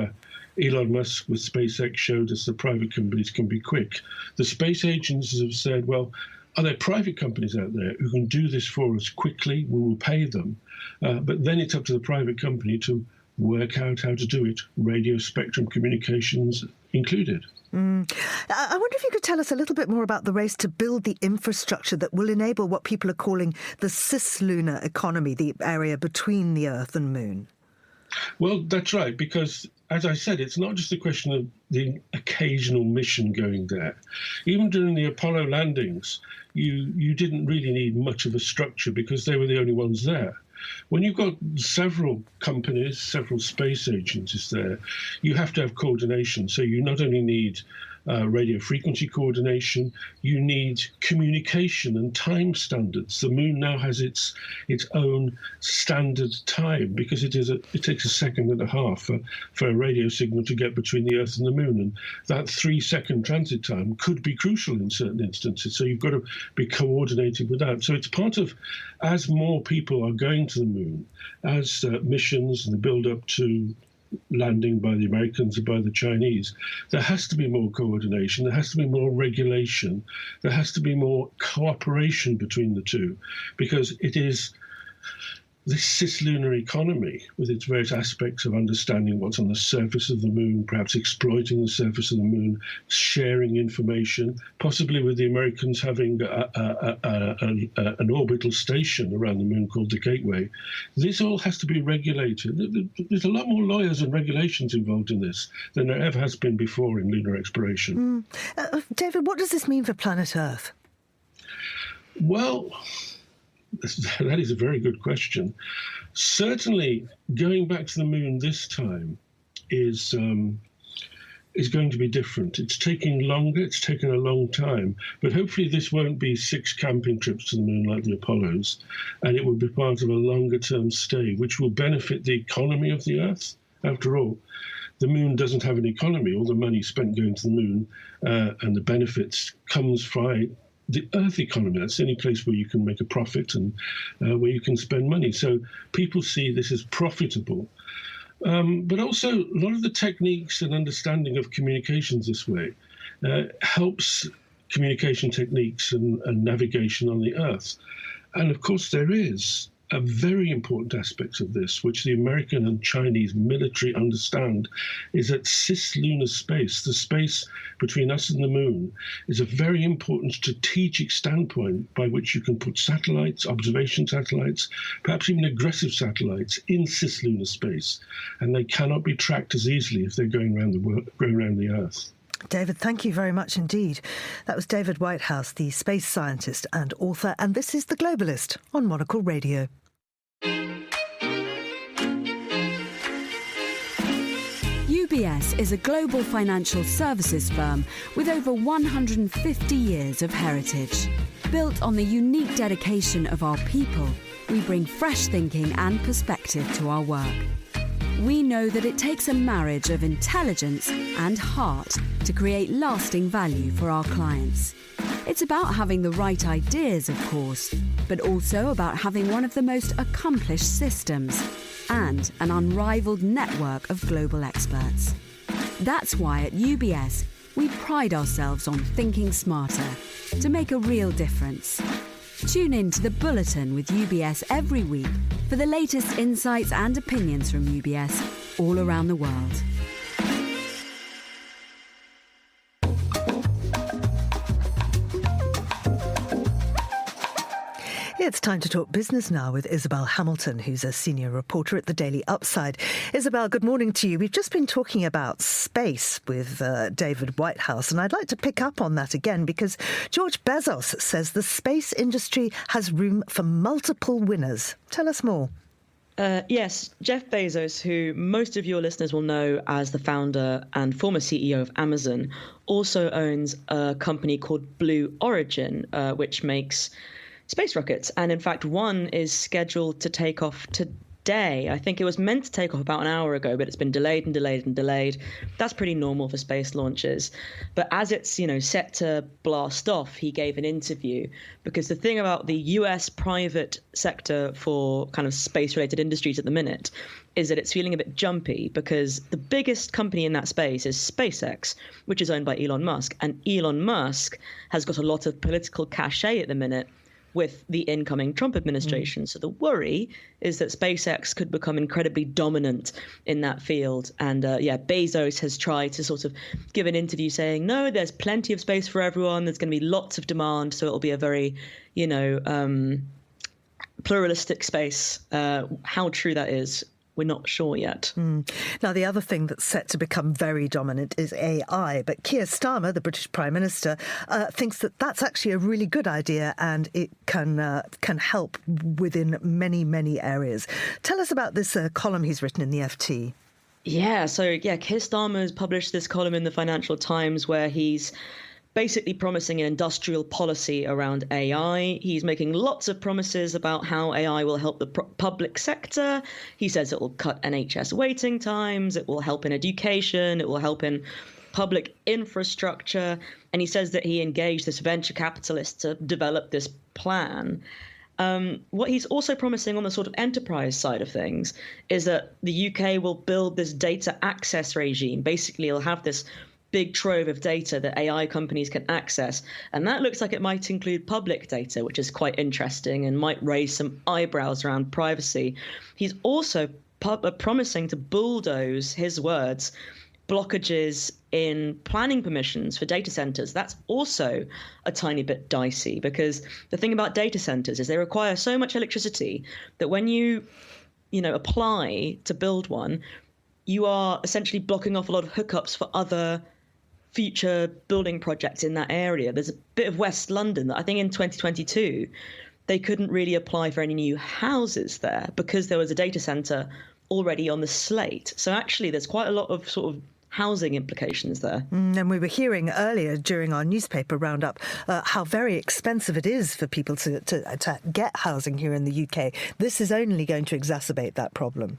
Elon Musk with SpaceX showed us that private companies can be quick. The space agencies have said, well, are there private companies out there who can do this for us quickly? We will pay them. But then it's up to the private company to work out how to do it, radio spectrum communications included. I wonder if you could tell us a little bit more about the race to build the infrastructure that will enable what people are calling the cislunar economy, the area between the Earth and Moon. Well, that's right, because, as I said, it's not just a question of the occasional mission going there. Even during the Apollo landings, you didn't really need much of a structure because they were the only ones there. When you've got several companies, several space agencies there, you have to have coordination. So you not only need radio frequency coordination, you need communication and time standards. The moon now has its own standard time because it takes a second and a half for a radio signal to get between the Earth and the moon. And that 3-second transit time could be crucial in certain instances. So you've got to be coordinated with that. So it's part of, as more people are going to the moon, as missions and the build-up to landing by the Americans and by the Chinese, there has to be more coordination, there has to be more regulation, there has to be more cooperation between the two, because it is this cislunar economy with its various aspects of understanding what's on the surface of the moon, perhaps exploiting the surface of the moon, sharing information, possibly with the Americans having an orbital station around the moon called the Gateway. This all has to be regulated. There's a lot more lawyers and regulations involved in this than there ever has been before in lunar exploration. David, what does this mean for planet Earth? Well, that is a very good question. Certainly, going back to the moon this time is going to be different. It's taking longer. It's taken a long time. But hopefully this won't be 6 camping trips to the moon like the Apollos, and it will be part of a longer-term stay, which will benefit the economy of the Earth. After all, the moon doesn't have an economy. All the money spent going to the moon and the benefits comes from the Earth economy. That's the only place where you can make a profit and where you can spend money. So people see this as profitable. But also, a lot of the techniques and understanding of communications this way helps communication techniques and navigation on the Earth. And of course, there is a very important aspect of this, which the American and Chinese military understand, is that cislunar space, the space between us and the moon, is a very important strategic standpoint by which you can put satellites, observation satellites, perhaps even aggressive satellites in cislunar space, and they cannot be tracked as easily if they're going around the Earth. David, thank you very much indeed. That was David Whitehouse, the space scientist and author, and this is The Globalist on Monocle Radio. UBS is a global financial services firm with over 150 years of heritage. Built on the unique dedication of our people, we bring fresh thinking and perspective to our work. We know that it takes a marriage of intelligence and heart to create lasting value for our clients. It's about having the right ideas, of course, but also about having one of the most accomplished systems and an unrivaled network of global experts. That's why at UBS, we pride ourselves on thinking smarter to make a real difference. Tune in to The Bulletin with UBS every week for the latest insights and opinions from UBS all around the world. It's time to talk business now with Isabel Hamilton, who's a senior reporter at the Daily Upside. Isabel, good morning to you. We've just been talking about space with David Whitehouse, and I'd like to pick up on that again because George Bezos says the space industry has room for multiple winners. Tell us more. Yes, Jeff Bezos, who most of your listeners will know as the founder and former CEO of Amazon, also owns a company called Blue Origin, which makes space rockets. And in fact, one is scheduled to take off today. I think it was meant to take off about an hour ago, but it's been delayed and delayed and delayed. That's pretty normal for space launches. But as it's, set to blast off, he gave an interview, because the thing about the US private sector for kind of space-related industries at the minute is that it's feeling a bit jumpy, because the biggest company in that space is SpaceX, which is owned by Elon Musk. And Elon Musk has got a lot of political cachet at the minute with the incoming Trump administration. So the worry is that SpaceX could become incredibly dominant in that field. And Bezos has tried to sort of give an interview saying, no, there's plenty of space for everyone. There's going to be lots of demand. So it'll be a very, pluralistic space. How true that is, we're not sure yet. Now, the other thing that's set to become very dominant is AI. But Keir Starmer, the British Prime Minister, thinks that that's actually a really good idea and it can help within many, many areas. Tell us about this column he's written in the FT. Keir Starmer has published this column in the Financial Times where he's basically promising an industrial policy around AI. He's making lots of promises about how AI will help the public sector. He says it will cut NHS waiting times, it will help in education, it will help in public infrastructure. And he says that he engaged this venture capitalist to develop this plan. What he's also promising on the sort of enterprise side of things is that the UK will build this data access regime. Basically, it'll have this big trove of data that AI companies can access. And that looks like it might include public data, which is quite interesting and might raise some eyebrows around privacy. He's also promising to bulldoze, his words, blockages in planning permissions for data centers. That's also a tiny bit dicey, because the thing about data centers is they require so much electricity that when you apply to build one, you are essentially blocking off a lot of hookups for other future building projects in that area. There's a bit of West London that I think in 2022, they couldn't really apply for any new houses there because there was a data center already on the slate. So actually, there's quite a lot of sort of housing implications there. And we were hearing earlier during our newspaper roundup how very expensive it is for people to get housing here in the UK. This is only going to exacerbate that problem.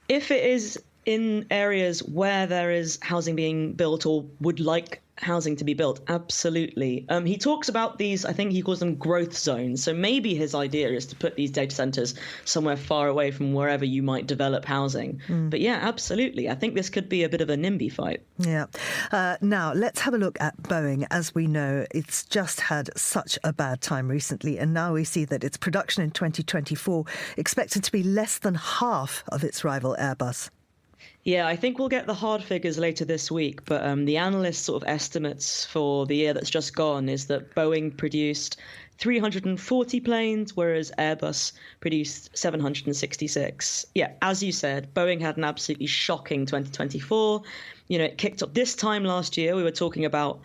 If it is in areas where there is housing being built or would like housing to be built, absolutely. He talks about these, I think he calls them growth zones. So maybe his idea is to put these data centers somewhere far away from wherever you might develop housing. But yeah, absolutely. I think this could be a bit of a NIMBY fight. Yeah. Now, let's have a look at Boeing. As we know, it's just had such a bad time recently, and now we see that its production in 2024 expected to be less than half of its rival Airbus. Yeah, I think we'll get the hard figures later this week, but the analyst sort of estimates for the year that's just gone is that Boeing produced 340 planes, whereas Airbus produced 766. Yeah, as you said, Boeing had an absolutely shocking 2024. You know, it kicked off this time last year. We were talking about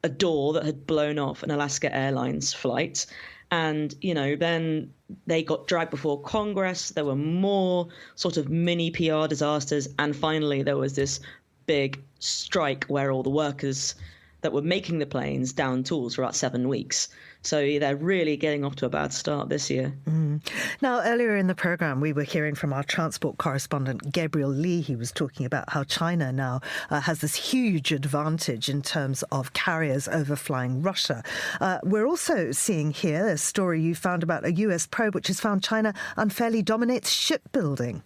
a door that had blown off an Alaska Airlines flight. And, you know, then they got dragged before Congress. There were more sort of mini PR disasters. And finally, there was this big strike where all the workers that were making the planes down tools for about 7 weeks. So they're really getting off to a bad start this year. Now, earlier in the programme, we were hearing from our transport correspondent, Gabriel Lee. He was talking about how China now has this huge advantage in terms of carriers overflying Russia. We're also seeing here a story you found about a US probe which has found China unfairly dominates shipbuilding.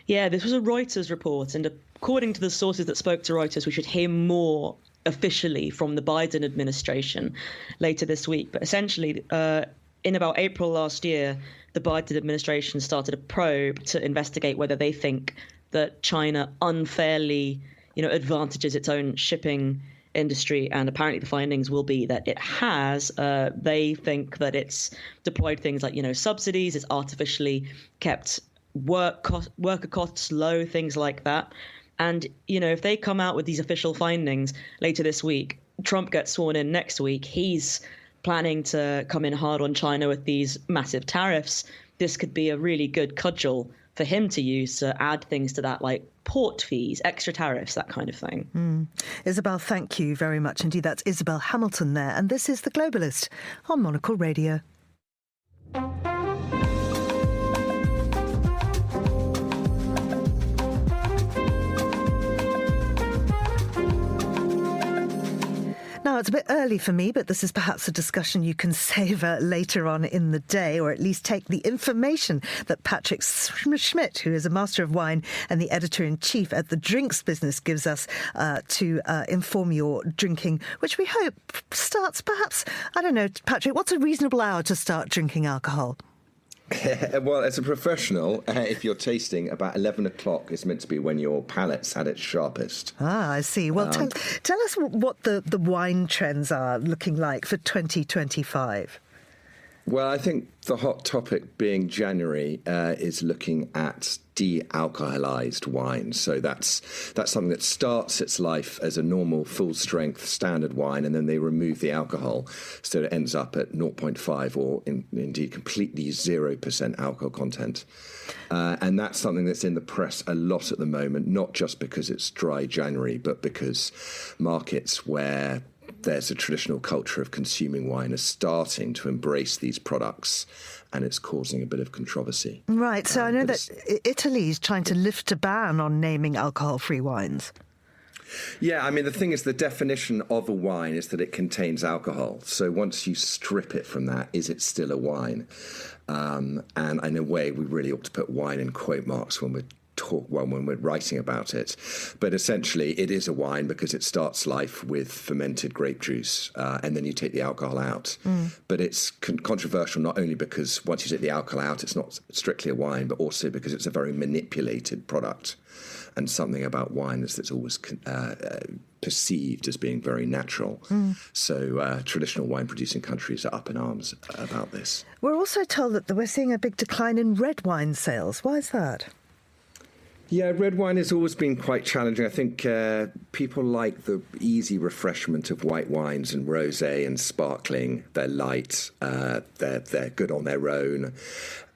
Yeah, this was a Reuters report. And according to the sources that spoke to Reuters, we should hear more officially from the Biden administration later this week. But essentially, in about April last year, the Biden administration started a probe to investigate whether they think that China unfairly, advantages its own shipping industry. And apparently the findings will be that it has. They think that it's deployed things like, subsidies, it's artificially kept worker costs low, things like that. And, if they come out with these official findings later this week, Trump gets sworn in next week, he's planning to come in hard on China with these massive tariffs. This could be a really good cudgel for him to use to add things to that, like port fees, extra tariffs, that kind of thing. Isabel, thank you very much indeed. That's Isabel Hamilton there. And this is The Globalist on Monocle Radio. Now, it's a bit early for me, but this is perhaps a discussion you can savour later on in the day, or at least take the information that Patrick Schmitt, who is a master of wine and the editor-in-chief at the Drinks Business, gives us to inform your drinking, which we hope starts perhaps, I don't know, Patrick, what's a reasonable hour to start drinking alcohol? Well, as a professional, if you're tasting, about 11 o'clock is meant to be when your palate's at its sharpest. I see. Well, tell us what the wine trends are looking like for 2025. Well, I think the hot topic being January is looking at de-alcoholized wine. So that's something that starts its life as a normal full-strength standard wine, and then they remove the alcohol, so it ends up at 0.5 or indeed completely 0% alcohol content. And that's something that's in the press a lot at the moment, not just because it's dry January, but because markets where there's a traditional culture of consuming wine are starting to embrace these products, and it's causing a bit of controversy. Right, so I know that Italy is trying to lift a ban on naming alcohol-free wines. Yeah, I mean, the thing is, the definition of a wine is that it contains alcohol. So once you strip it from that, is it still a wine? And in a way, we really ought to put wine in quote marks when we're writing about it. But essentially, it is a wine because it starts life with fermented grape juice, and then you take the alcohol out. But it's controversial not only because once you take the alcohol out, it's not strictly a wine, but also because it's a very manipulated product. And something about wine is that's always perceived as being very natural. So traditional wine-producing countries are up in arms about this. We're also told that we're seeing a big decline in red wine sales. Why is that? Yeah, red wine has always been quite challenging. I think people like the easy refreshment of white wines and rosé and sparkling. They're light, they're good on their own.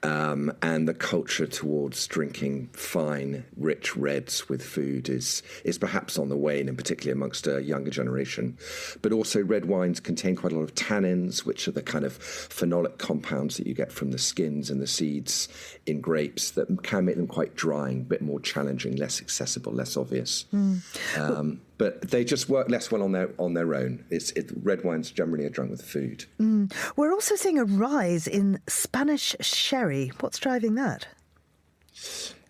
And the culture towards drinking fine, rich reds with food is perhaps on the wane, and particularly amongst a younger generation. But also red wines contain quite a lot of tannins, which are the kind of phenolic compounds that you get from the skins and the seeds in grapes that can make them quite drying, a bit more challenging, less accessible, less obvious. But they just work less well on their own. Red wines generally are drunk with food. We're also seeing a rise in Spanish sherry. What's driving that?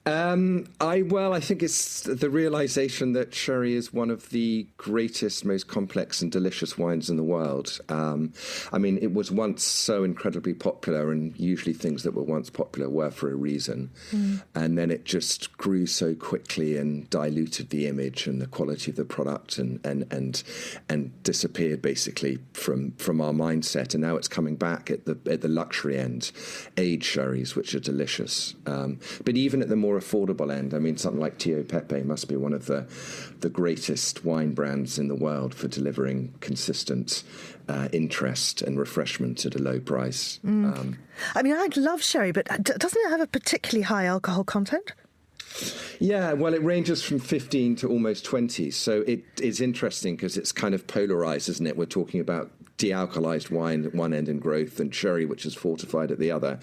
I think it's the realisation that sherry is one of the greatest, most complex and delicious wines in the world. It was once so incredibly popular, and usually things that were once popular were for a reason. And then it just grew so quickly and diluted the image and the quality of the product and disappeared basically from our mindset. And now it's coming back at the luxury end, aged sherries, which are delicious. But even at the more affordable end, something like Tío Pepe must be one of the greatest wine brands in the world for delivering consistent interest and refreshment at a low price. I love sherry, but doesn't it have a particularly high alcohol content? Yeah, well, it ranges from 15 to almost 20. So it is interesting because it's kind of polarised, isn't it? We're talking about de-alkalized wine at one end and growth, and sherry, which is fortified at the other.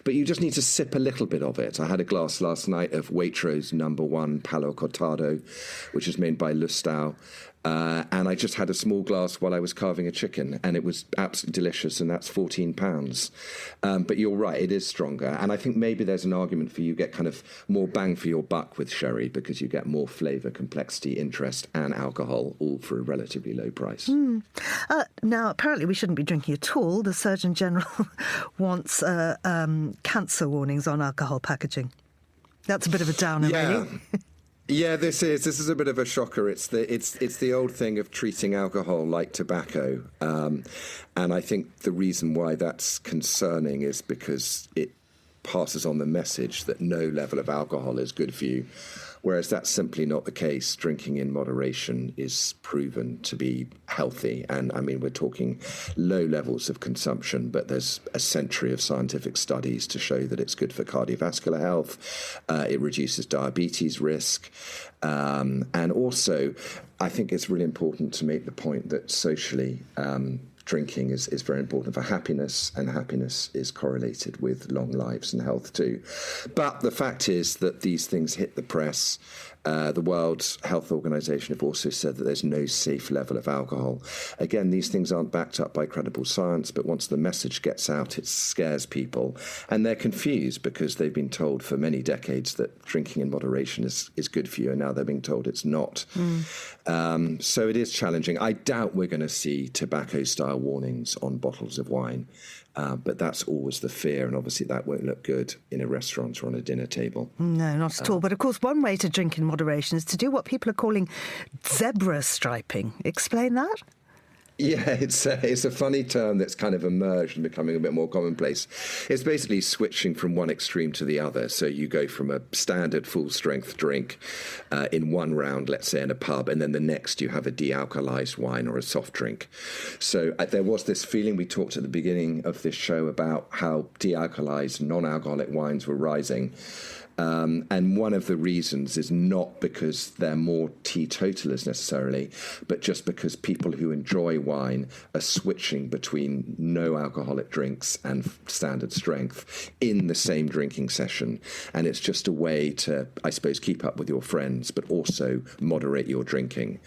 But you just need to sip a little bit of it. I had a glass last night of Waitrose #1 Palo Cortado, which is made by Lustau. And I just had a small glass while I was carving a chicken, and it was absolutely delicious, and that's £14. But you're right, it is stronger. And I think maybe there's an argument for you get kind of more bang for your buck with sherry because you get more flavour, complexity, interest and alcohol, all for a relatively low price. Now, apparently we shouldn't be drinking at all. The Surgeon General wants cancer warnings on alcohol packaging. That's a bit of a downer, really. Yeah, this is a bit of a shocker. It's the old thing of treating alcohol like tobacco, and I think the reason why that's concerning is because it passes on the message that no level of alcohol is good for you, whereas that's simply not the case. Drinking in moderation is proven to be healthy, and we're talking low levels of consumption, but there's a century of scientific studies to show that it's good for cardiovascular health. It reduces diabetes risk, and also I think it's really important to make the point that socially drinking is very important for happiness, and happiness is correlated with long lives and health too. But the fact is that these things hit the press. The World Health Organization have also said that there's no safe level of alcohol. Again, these things aren't backed up by credible science, but once the message gets out, it scares people. And they're confused because they've been told for many decades that drinking in moderation is good for you, and now they're being told it's not. So it is challenging. I doubt we're going to see tobacco-style warnings on bottles of wine. But that's always the fear, and obviously that won't look good in a restaurant or on a dinner table. No, not at all. But of course, one way to drink in moderation is to do what people are calling zebra striping. Explain that? Yeah, it's a funny term that's kind of emerged and becoming a bit more commonplace. It's basically switching from one extreme to the other. So you go from a standard full-strength drink in one round, let's say in a pub, and then the next you have a de-alkalized wine or a soft drink. So there was this feeling, we talked at the beginning of this show about how de-alkalized non-alcoholic wines were rising. And one of the reasons is not because they're more teetotalers necessarily, but just because people who enjoy wine are switching between no alcoholic drinks and standard strength in the same drinking session. And it's just a way to, I suppose, keep up with your friends, but also moderate your drinking.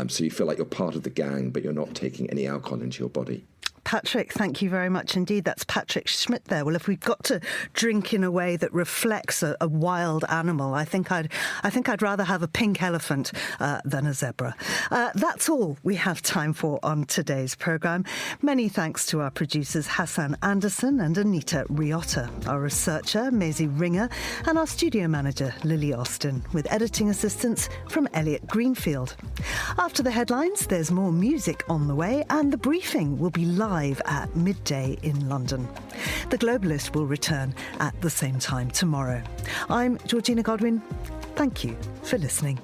So you feel like you're part of the gang, but you're not taking any alcohol into your body. Patrick, thank you very much indeed. That's Patrick Schmitt there. Well, if we've got to drink in a way that reflects a wild animal, I think I'd rather have a pink elephant than a zebra. That's all we have time for on today's programme. Many thanks to our producers Hassan Anderson and Anita Riotta, our researcher Maisie Ringer, and our studio manager Lily Austin, with editing assistance from Elliot Greenfield. After the headlines, there's more music on the way, and The Briefing will be live at midday in London. The Globalist will return at the same time tomorrow. I'm Georgina Godwin. Thank you for listening.